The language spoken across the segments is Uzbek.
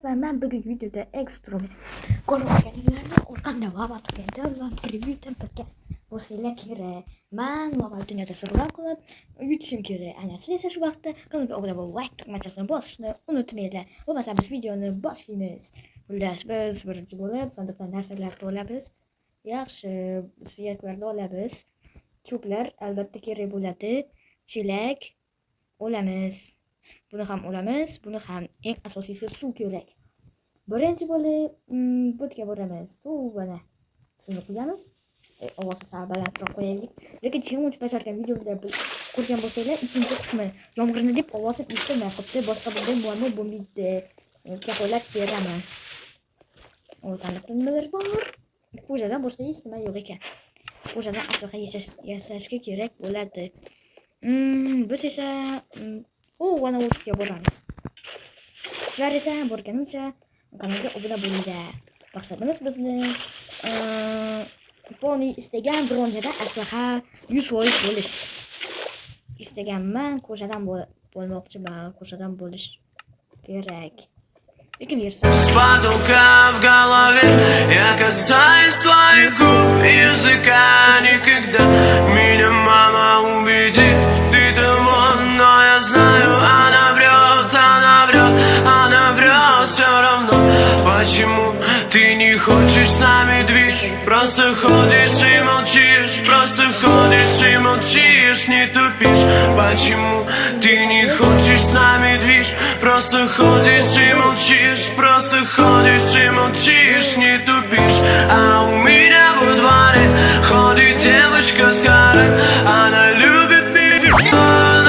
Va men bugungi videoda eksperiment ko'rganinglarni orqamda lava turganda va prevyudan birga bo'lsanglar kerak. Men lava dunyoda survival qilib yutishim kerak. Ana siz esa shu vaqtda kanalga obuna bo'lib like tugmachasini bosishni unutmanglar. Bo'lmasa biz videoni boshlaymiz. Xullas biz birinchi bo'lib sandiqdan narsalarni olamiz. Yaxshi suyaklarni olamiz. Cho'plar albatta kerak bo'ladi. Chelak olamiz. Buni ham olamiz. Buni ham eng asosiysi suv kerak. Birinchi bo'lib bo'tga boramiz. Suvni suvni quyamiz. Ovozni sal balandroq qo'yaylik. Lekin challenge bajargan videomda ko'rgan bo'lsanglar, ikkinchi qismi yomg'irni deb ovozni eshitilmay qolibdi. Boshqa bunday muammo bo'lmaydi. Kafolat beraman. O'zanlikdan bilir bor. Qo'jadan boshqa hech nima yo'q ekan. Qo'jadan asloqa yasashga kerak bo'ladi. Biz esa mana o'tga boramiz. Sizlar esa borganimcha kanalga obuna bo'linglar. Maqsadimiz bizni poni istagan bronzada aslaha 100% bo'lish. Istaganman qo'shadan bo'lmoqchiman, qo'shadan bo'lish kerak. Lekin С потолка в голове я касаюсь твоих губ, языка никогда меня мама убедит, ты того, но я знаю, она врет, все равно. Почему ты не хочешь с нами движ? Просто ходишь и молчишь, не тупишь. Почему ты не хочешь с нами движ? Просто ходишь и молчишь, не тупишь. А у меня во дворе ходит девочка с карой, она любит микрофон,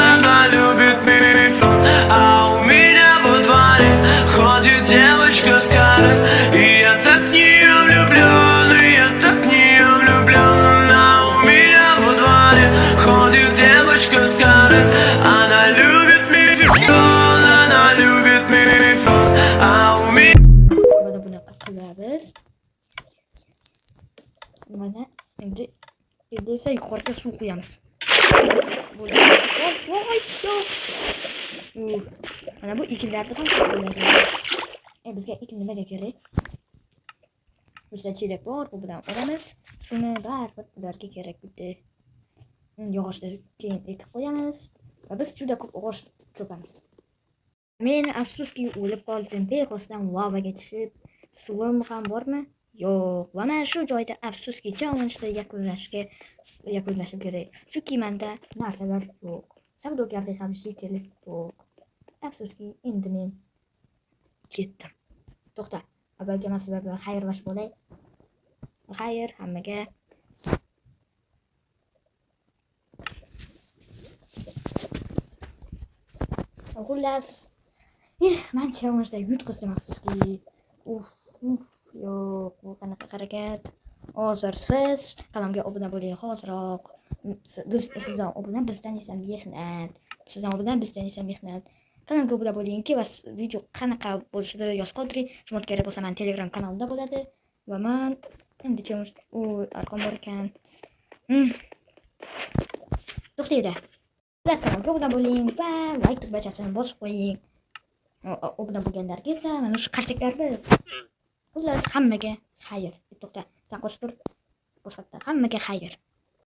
а у меня во дворе ходит девочка с карой, и я так в нее влюблен, а у меня во дворе ходит девочка с карой, она любит микрофон, а у меня... bunaqa qilamiz. Mana endi esa yuqoriga suv quyamiz. Mana bu ekinlarni ham qo'yamiz. Bizga ekin nimaga kerak? Bizda chelak bor, bu bilan olamiz. Suvni baribir ularga kerak bitta. Yog'ochni keyin ekib qo'yamiz va biz juda ko'p yog'och cho'pamiz. Men afsuski o'lib qoldim. Bexosdan lavaga tushib, suvim ham bormi? Yo'q. Va men shu joyda afsuski challenge-ni yakunlashim kerak. Chunki menda narsalar yo'q. Savdogarlik ham shekilli yo'q. Afsuski endi men ketdim. To'xta. Avvalgi masala bilan xayrlash bo'lay. Xayr hammaga. Xullas, men challenge-da yutqizdim afsuski. Yo'q, bu qanaqa harakat? Hozir siz kanalimga obuna bo'ling hoziroq. Sizdan obuna bizdan esa mehnat. Kanalga obuna bo'lingki va video qanaqa bo'lishini yozib qoldiring. Shuni kerak bo'lsa men Telegram kanalimda bo'ladi va men endi challenge arqon bor ekan. To'xtaydi. Kanalga obuna bo'ling va like tugmachasini bosib qo'ying. Obuna bo'lganlarga esa mana shu qarsaklarni xullas hammaga xayr. To'xta, sen qo'shib tur. Boshqa hammaga xayr.